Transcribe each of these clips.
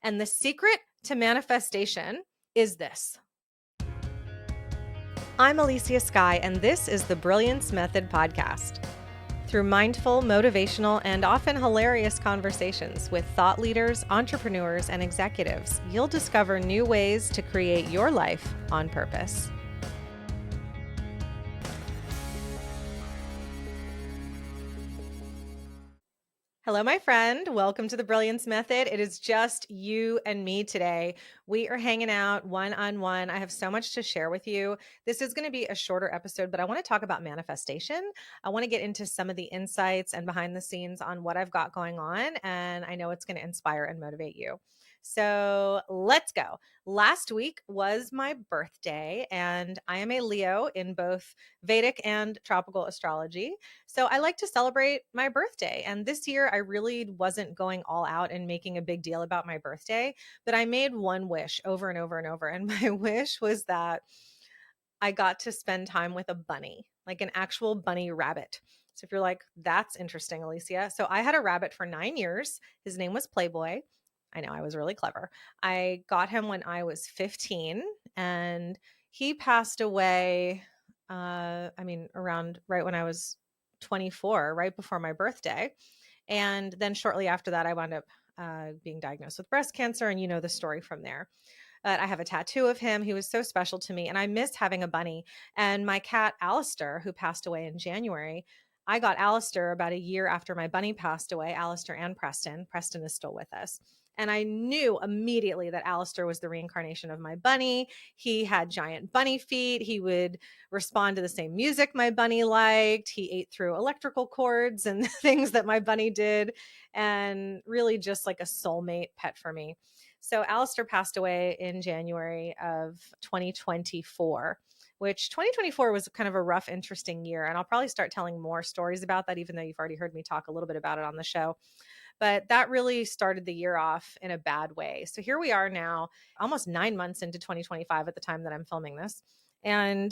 And the secret to manifestation is this. I'm Elysia Skye, and this is the Brilliance Method podcast. Through mindful, motivational, and often hilarious conversations with thought leaders, entrepreneurs, and executives, you'll discover new ways to create your life on purpose. Hello, my friend. Welcome to the Brilliance Method. It is just you and me today. We are hanging out one-on-one. I have so much to share with you. This is going to be a shorter episode, but I want to talk about manifestation. I want to get into some of the insights and behind the scenes on what I've got going on, and I know it's going to inspire and motivate you. So let's go. Last week was my birthday, and I am a Leo in both Vedic and tropical astrology. So I like to celebrate my birthday. And this year, I really wasn't going all out and making a big deal about my birthday, but I made one wish over and over and over. And my wish was that I got to spend time with a bunny, like an actual bunny rabbit. So if you're like, that's interesting, Elysia. So I had a rabbit for 9 years. His name was Playboy. I know I was really clever. I got him when I was 15 and he passed away. Around right when I was 24, right before my birthday. And then shortly after that, I wound up being diagnosed with breast cancer. And you know the story from there. I have a tattoo of him. He was so special to me. And I miss having a bunny. And my cat, Alistair, who passed away in January, I got Alistair about a year after my bunny passed away, Alistair and Preston. Preston is still with us. And I knew immediately that Alistair was the reincarnation of my bunny. He had giant bunny feet. He would respond to the same music my bunny liked. He ate through electrical cords and things that my bunny did. And really just like a soulmate pet for me. So Alistair passed away in January of 2024, which 2024 was kind of a rough, interesting year. And I'll probably start telling more stories about that, even though you've already heard me talk a little bit about it on the show. But that really started the year off in a bad way. So here we are now, almost 9 months into 2025 at the time that I'm filming this. And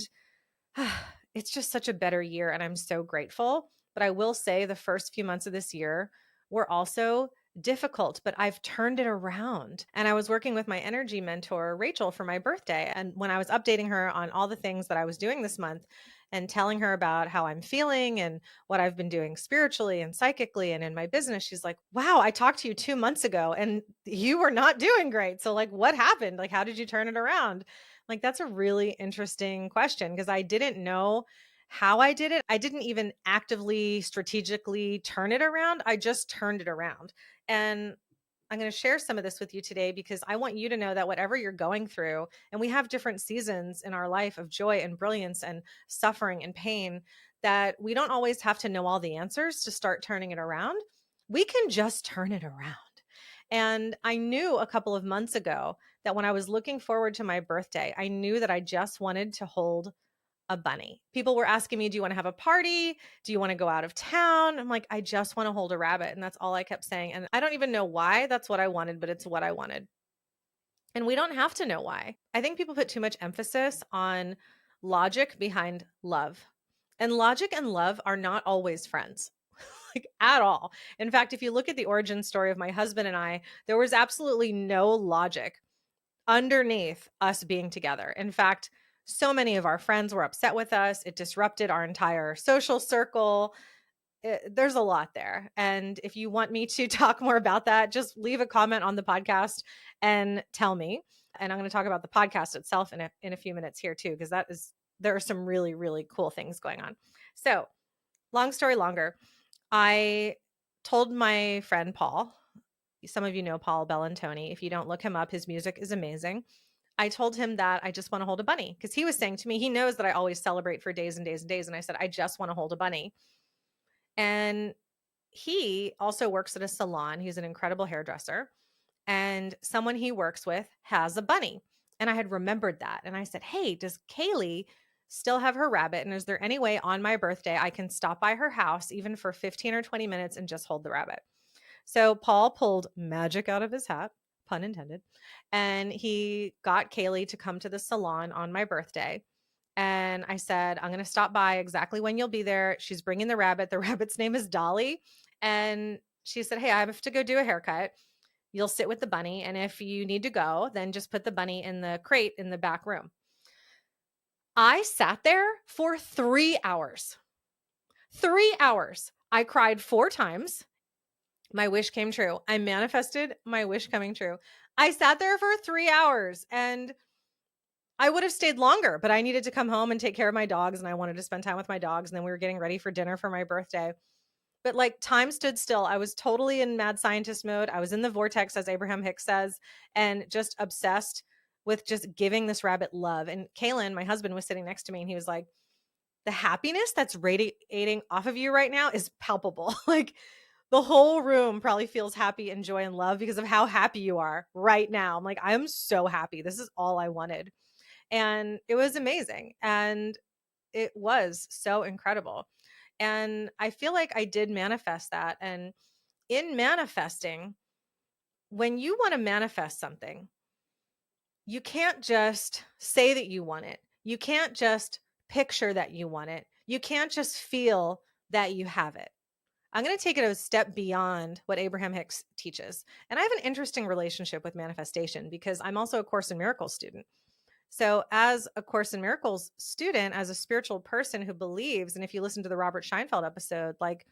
it's just such a better year. And I'm so grateful. But I will say the first few months of this year were also difficult, but I've turned it around. And I was working with my energy mentor, Rachel, for my birthday. And when I was updating her on all the things that I was doing this month and telling her about how I'm feeling and what I've been doing spiritually and psychically and in my business, she's like, wow, I talked to you 2 months ago and you were not doing great. So, like, what happened? Like, how did you turn it around? Like, that's a really interesting question because I didn't know how I did it. I didn't even actively, strategically turn it around. I just turned it around. And I'm going to share some of this with you today because I want you to know that whatever you're going through, and we have different seasons in our life of joy and brilliance and suffering and pain, that we don't always have to know all the answers to start turning it around. We can just turn it around. And I knew a couple of months ago that when I was looking forward to my birthday, I knew that I just wanted to hold a bunny. People were asking me, do you want to have a party? Do you want to go out of town? I'm like, I just want to hold a rabbit. And that's all I kept saying. And I don't even know why that's what I wanted, but it's what I wanted. And we don't have to know why. I think people put too much emphasis on logic behind love. And logic and love are not always friends. Like at all. In fact, if you look at the origin story of my husband and I, there was absolutely no logic underneath us being together. In fact, so many of our friends were upset with us. It disrupted our entire social circle. There's a lot there. And if you want me to talk more about that, just leave a comment on the podcast and tell me. And I'm going to talk about the podcast itself in a few minutes here too, because there are some really, really cool things going on. So, long story longer, I told my friend Paul, some of you know Paul Bellantoni. If you don't, look him up. His music is amazing. I told him that I just want to hold a bunny because he was saying to me, he knows that I always celebrate for days and days and days. And I said, I just want to hold a bunny. And he also works at a salon. He's an incredible hairdresser. And someone he works with has a bunny. And I had remembered that. And I said, hey, does Kaylee still have her rabbit? And is there any way on my birthday I can stop by her house even for 15 or 20 minutes and just hold the rabbit? So Paul pulled magic out of his hat, pun intended, and he got Kaylee to come to the salon on my birthday. And I said, I'm going to stop by exactly when you'll be there. She's bringing the rabbit. The rabbit's name is Dolly. And she said, hey, I have to go do a haircut. You'll sit with the bunny. And if you need to go, then just put the bunny in the crate in the back room. I sat there for 3 hours. 3 hours. I cried 4 times. My wish came true. I manifested my wish coming true. I sat there for 3 hours and I would have stayed longer, but I needed to come home and take care of my dogs and I wanted to spend time with my dogs. And then we were getting ready for dinner for my birthday. But like time stood still. I was totally in mad scientist mode. I was in the vortex, as Abraham Hicks says, and just obsessed with just giving this rabbit love. And Kalen, my husband, was sitting next to me and he was like, the happiness that's radiating off of you right now is palpable. Like the whole room probably feels happy and joy and love because of how happy you are right now. I'm like, I'm so happy. This is all I wanted. And it was amazing. And it was so incredible. And I feel like I did manifest that. And in manifesting, when you want to manifest something, you can't just say that you want it. You can't just picture that you want it. You can't just feel that you have it. I'm going to take it a step beyond what Abraham Hicks teaches. And I have an interesting relationship with manifestation because I'm also a Course in Miracles student. So, as a Course in Miracles student, as a spiritual person who believes, and if you listen to the Robert Scheinfeld episode, like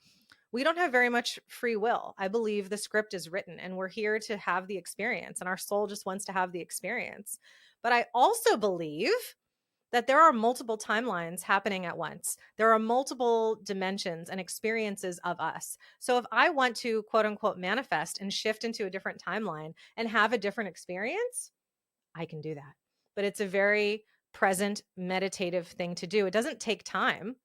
we don't have very much free will. I believe the script is written and we're here to have the experience, and our soul just wants to have the experience. But I also believe that there are multiple timelines happening at once. There are multiple dimensions and experiences of us. So if I want to quote unquote manifest and shift into a different timeline and have a different experience, I can do that. But it's a very present meditative thing to do. It doesn't take time,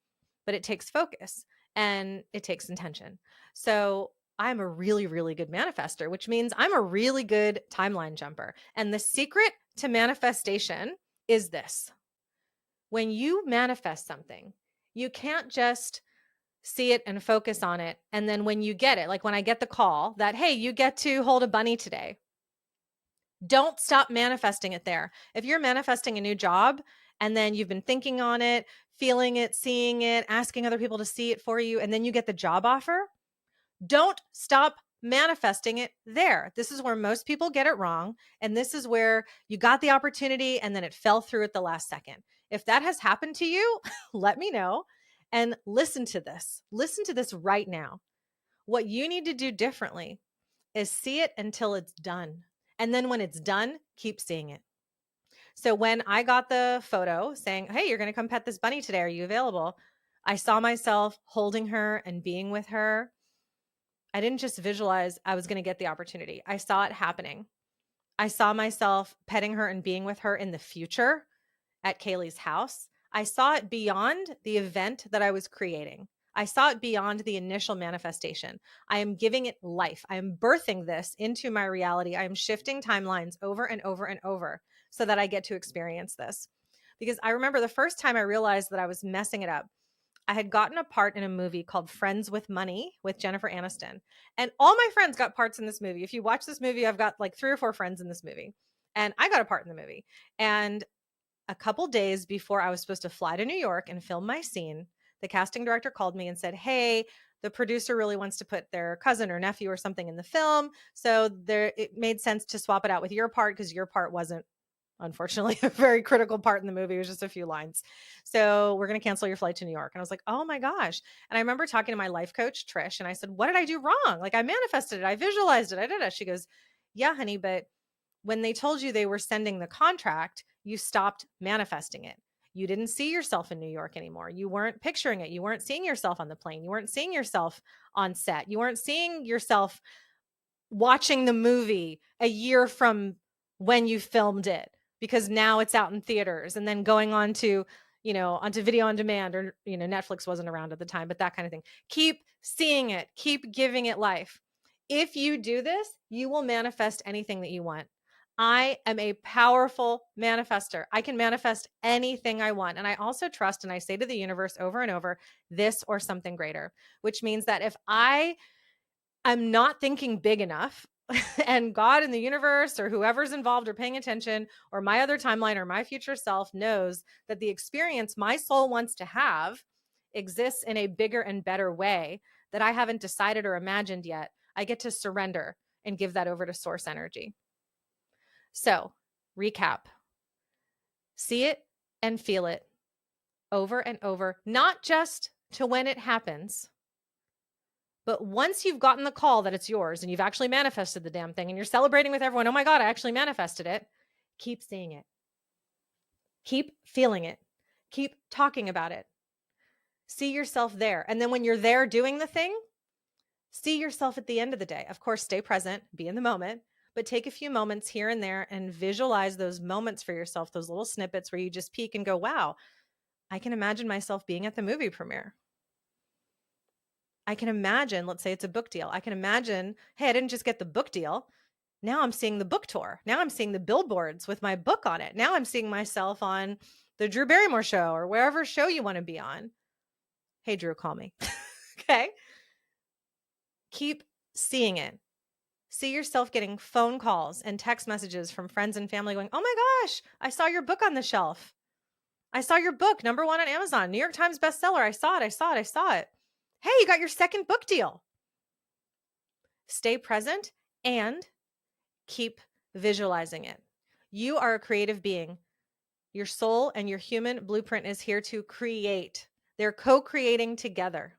but it takes focus and it takes intention. So I'm a really, really good manifester, which means I'm a really good timeline jumper. And the secret to manifestation is this: when you manifest something, you can't just see it and focus on it. And then when you get it, like when I get the call that, hey, you get to hold a bunny today, don't stop manifesting it there. If you're manifesting a new job and then you've been thinking on it, feeling it, seeing it, asking other people to see it for you, and then you get the job offer, don't stop manifesting it there. This is where most people get it wrong. And this is where you got the opportunity and then it fell through at the last second. If that has happened to you, let me know and listen to this. Listen to this right now. What you need to do differently is see it until it's done. And then when it's done, keep seeing it. So when I got the photo saying, hey, you're going to come pet this bunny today, are you available? I saw myself holding her and being with her. I didn't just visualize I was going to get the opportunity. I saw it happening. I saw myself petting her and being with her in the future at Kaylee's house. I saw it beyond the event that I was creating. I saw it beyond the initial manifestation. I am giving it life. I am birthing this into my reality. I am shifting timelines over and over and over so that I get to experience this. Because I remember the first time I realized that I was messing it up, I had gotten a part in a movie called Friends with Money with Jennifer Aniston. And all my friends got parts in this movie. If you watch this movie, I've got like 3 or 4 friends in this movie. And I got a part in the movie. And a couple days before I was supposed to fly to New York and film my scene, the casting director called me and said, hey, the producer really wants to put their cousin or nephew or something in the film. So it made sense to swap it out with your part because your part wasn't, unfortunately, a very critical part in the movie. It was just a few lines. So we're going to cancel your flight to New York. And I was like, oh my gosh. And I remember talking to my life coach, Trish, and I said, what did I do wrong? Like I manifested it. I visualized it. I did it. She goes, yeah, honey, but when they told you they were sending the contract, you stopped manifesting it. You didn't see yourself in New York anymore. You weren't picturing it. You weren't seeing yourself on the plane. You weren't seeing yourself on set. You weren't seeing yourself watching the movie a year from when you filmed it, because now it's out in theaters and then going on to, onto video on demand, or, Netflix wasn't around at the time, but that kind of thing. Keep seeing it, keep giving it life. If you do this, you will manifest anything that you want. I am a powerful manifester. I can manifest anything I want. And I also trust, and I say to the universe over and over, this or something greater, which means that if I'm not thinking big enough, and God in the universe or whoever's involved or paying attention, or my other timeline or my future self knows that the experience my soul wants to have exists in a bigger and better way that I haven't decided or imagined yet, I get to surrender and give that over to source energy. So, recap. See it and feel it over and over, not just to when it happens, but once you've gotten the call that it's yours and you've actually manifested the damn thing and you're celebrating with everyone, oh my God, I actually manifested it. Keep seeing it. Keep feeling it. Keep talking about it. See yourself there. And then when you're there doing the thing, see yourself at the end of the day. Of course, stay present, be in the moment, but take a few moments here and there and visualize those moments for yourself, those little snippets where you just peek and go, wow, I can imagine myself being at the movie premiere. I can imagine, let's say it's a book deal. I can imagine, hey, I didn't just get the book deal. Now I'm seeing the book tour. Now I'm seeing the billboards with my book on it. Now I'm seeing myself on the Drew Barrymore show or wherever show you want to be on. Hey, Drew, call me. Okay. Keep seeing it. See yourself getting phone calls and text messages from friends and family going, oh my gosh, I saw your book on the shelf. I saw your book, #1 on Amazon, New York Times bestseller. I saw it. Hey, you got your second book deal. Stay present and keep visualizing it. You are a creative being. Your soul and your human blueprint is here to create. They're co-creating together.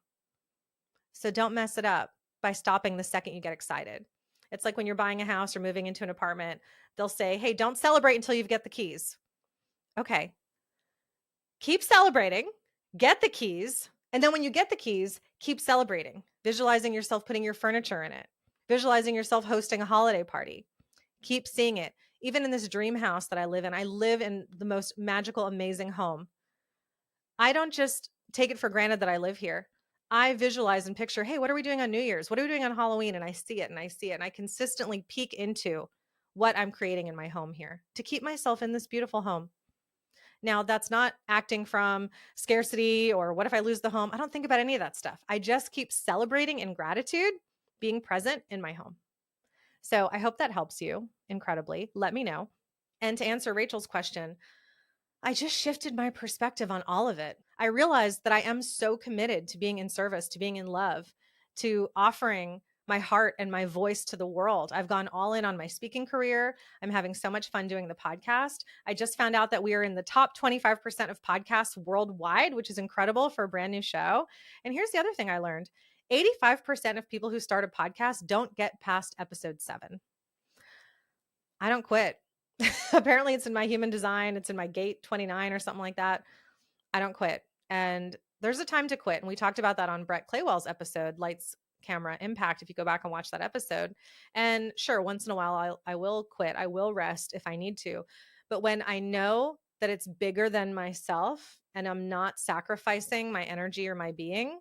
So don't mess it up by stopping the second you get excited. It's like when you're buying a house or moving into an apartment, they'll say, hey, don't celebrate until you get the keys. Okay. Keep celebrating, get the keys. And then when you get the keys, keep celebrating, visualizing yourself putting your furniture in it, visualizing yourself hosting a holiday party. Keep seeing it. Even in this dream house that I live in the most magical, amazing home. I don't just take it for granted that I live here. I visualize and picture, hey, what are we doing on New Year's? What are we doing on Halloween? And I see it and I see it. And I consistently peek into what I'm creating in my home here to keep myself in this beautiful home. Now, that's not acting from scarcity or what if I lose the home? I don't think about any of that stuff. I just keep celebrating in gratitude, being present in my home. So I hope that helps you incredibly. Let me know. And to answer Rachel's question, I just shifted my perspective on all of it. I realized that I am so committed to being in service, to being in love, to offering my heart and my voice to the world. I've gone all in on my speaking career. I'm having so much fun doing the podcast. I just found out that we are in the top 25% of podcasts worldwide, which is incredible for a brand new show. And here's the other thing I learned. 85% of people who start a podcast don't get past episode 7. I don't quit. Apparently it's in my human design. It's in my gate 29 or something like that. I don't quit. And there's a time to quit. And we talked about that on Brett Claywell's episode, Lights, Camera, Impact, if you go back and watch that episode. And sure, once in a while, I will quit. I will rest if I need to. But when I know that it's bigger than myself and I'm not sacrificing my energy or my being,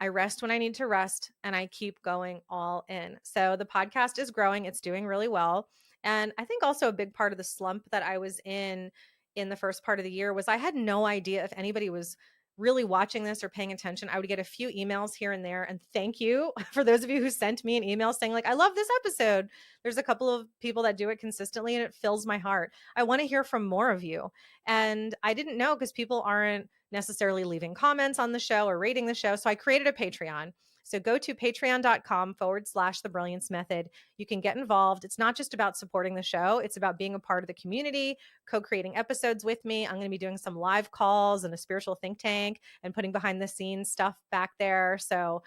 I rest when I need to rest and I keep going all in. So the podcast is growing. It's doing really well. And I think also a big part of the slump that I was in the first part of the year was I had no idea if anybody was really watching this or paying attention. I would get a few emails here and there. And thank you for those of you who sent me an email saying like, I love this episode. There's a couple of people that do it consistently and it fills my heart. I want to hear from more of you. And I didn't know because people aren't necessarily leaving comments on the show or rating the show. So I created a Patreon. So go to patreon.com/the Brilliance Method. You can get involved. It's not just about supporting the show. It's about being a part of the community, co-creating episodes with me. I'm going to be doing some live calls and a spiritual think tank and putting behind the scenes stuff back there. So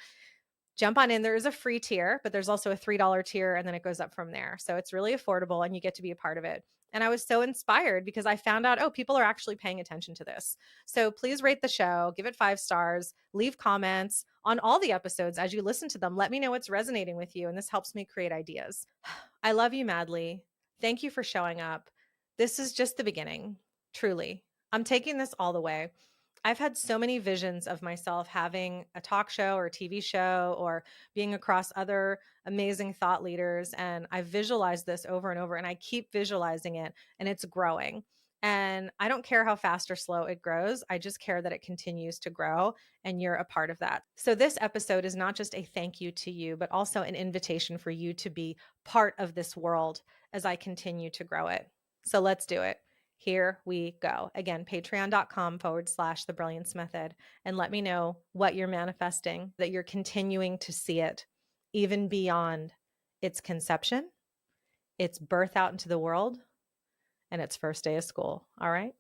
jump on in. There is a free tier, but there's also a $3 tier and then it goes up from there. So it's really affordable and you get to be a part of it. And I was so inspired because I found out, oh, people are actually paying attention to this. So please rate the show, give it 5 stars, leave comments on all the episodes as you listen to them. Let me know what's resonating with you. And this helps me create ideas. I love you madly. Thank you for showing up. This is just the beginning, truly. I'm taking this all the way. I've had so many visions of myself having a talk show or a TV show or being across other amazing thought leaders. And I've visualized this over and over and I keep visualizing it and it's growing. And I don't care how fast or slow it grows. I just care that it continues to grow and you're a part of that. So this episode is not just a thank you to you, but also an invitation for you to be part of this world as I continue to grow it. So let's do it. Here we go. Again, patreon.com/the Brilliance Method. And let me know what you're manifesting, that you're continuing to see it even beyond It's conception, it's birth out into the world, and it's first day of school. All right.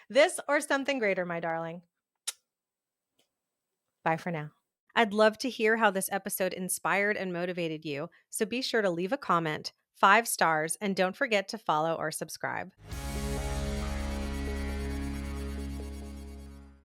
This or something greater, my darling. Bye for now. I'd love to hear how this episode inspired and motivated you. So be sure to leave a comment, 5 stars, and don't forget to follow or subscribe.